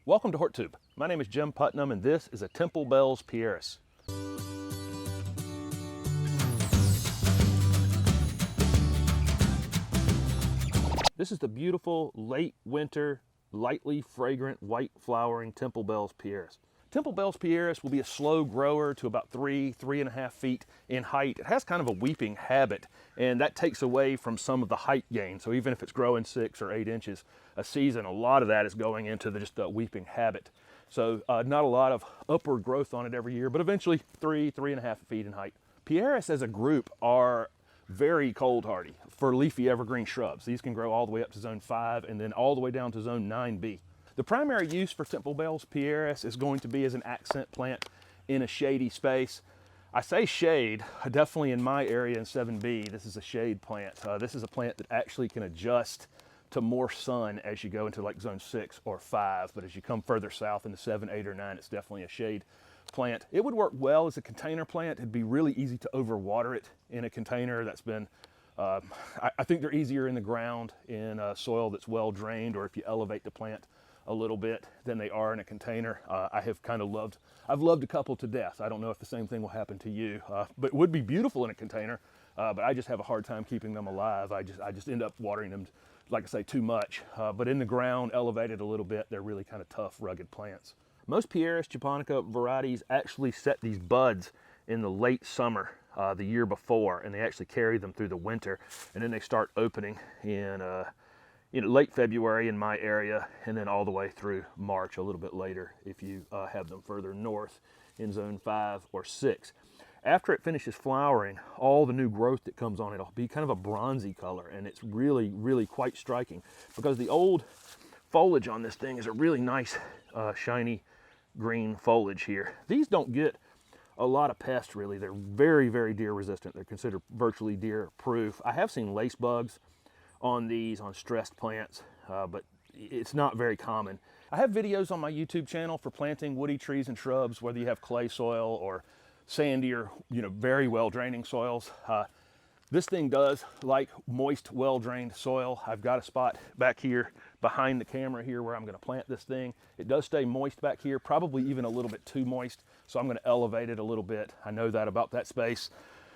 Welcome to HortTube. My name is Jim Putnam and this is a Temple Bells Pieris. This is the beautiful late winter, lightly fragrant, white flowering Temple Bells Pieris. Temple Bells Pieris will be a slow grower to about 3.5 feet in height. It has kind of a weeping habit, and that takes away from some of the height gain. So even if it's growing 6 or 8 inches a season, a lot of that is going into just the weeping habit. So not a lot of upward growth on it every year, but eventually 3.5 feet in height. Pieris as a group are very cold hardy for leafy evergreen shrubs. These can grow all the way up to zone 5 and then all the way down to zone 9B. The primary use for Temple Bells Pieris is going to be as an accent plant in a shady space. I say shade, definitely in my area in 7B, this is a shade plant. This is a plant that actually can adjust to more sun as you go into like zone 6 or 5, but as you come further south into 7, 8, or 9, it's definitely a shade plant. It would work well as a container plant. It'd be really easy to overwater it in a container that's been, I think they're easier in the ground in soil that's well drained, or if you elevate the plant a little bit than they are in a container. I've loved a couple to death. I don't know if the same thing will happen to you, but it would be beautiful in a container, but I just have a hard time keeping them alive. I just end up watering them, like I say, too much. But in the ground, elevated a little bit, they're really kind of tough, rugged plants. Most Pieris japonica varieties actually set these buds in the late summer the year before, and they actually carry them through the winter, and then they start opening in late February in my area, and then all the way through March, a little bit later if you have them further north in zone 5 or 6. After it finishes flowering, all the new growth that comes on it will be kind of a bronzy color, and it's really, really quite striking because the old foliage on this thing is a really nice, shiny green foliage here. These don't get a lot of pests, really. They're very, very deer resistant. They're considered virtually deer proof. I have seen lace bugs on these, on stressed plants, but it's not very common. I have videos on my YouTube channel for planting woody trees and shrubs, whether you have clay soil or sandy or very well draining soils. This thing does like moist, well drained soil. I've got a spot back here behind the camera here where I'm going to plant this thing. It does stay moist back here, probably even a little bit too moist, so I'm going to elevate it a little bit. I know that about that space.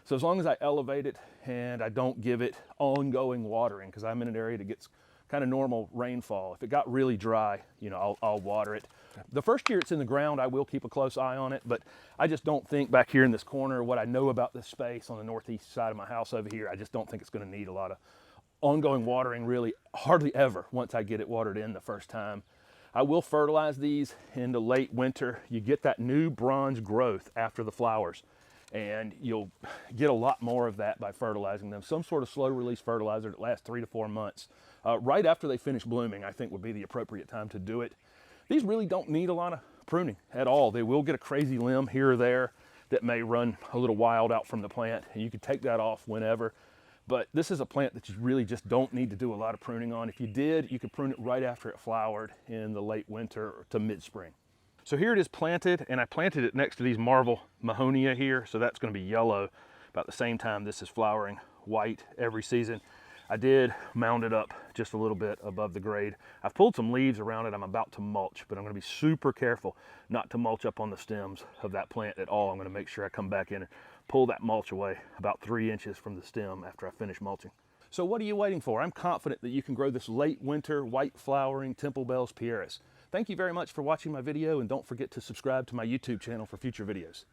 So as long as I elevate it and I don't give it ongoing watering, because I'm in an area that gets kind of normal rainfall. If it got really dry, I'll water it. The first year it's in the ground, I will keep a close eye on it, but I just don't think back here in this corner, what I know about this space on the northeast side of my house over here, I just don't think it's going to need a lot of ongoing watering, really, hardly ever once I get it watered in the first time. I will fertilize these in the late winter. You get that new bronze growth after the flowers, and you'll get a lot more of that by fertilizing them. Some sort of slow release fertilizer that lasts 3 to 4 months. Right after they finish blooming, I think would be the appropriate time to do it. These really don't need a lot of pruning at all. They will get a crazy limb here or there that may run a little wild out from the plant, and you can take that off whenever. But this is a plant that you really just don't need to do a lot of pruning on. If you did, you could prune it right after it flowered in the late winter to mid-spring. So here it is planted, and I planted it next to these Marvel Mahonia here, so that's going to be yellow about the same time this is flowering white every season. I did mound it up just a little bit above the grade. I've pulled some leaves around it. I'm about to mulch, but I'm going to be super careful not to mulch up on the stems of that plant at all. I'm going to make sure I come back in and pull that mulch away about 3 inches from the stem after I finish mulching. So what are you waiting for? I'm confident that you can grow this late winter white flowering Temple Bells Pieris. Thank you very much for watching my video, and don't forget to subscribe to my YouTube channel for future videos.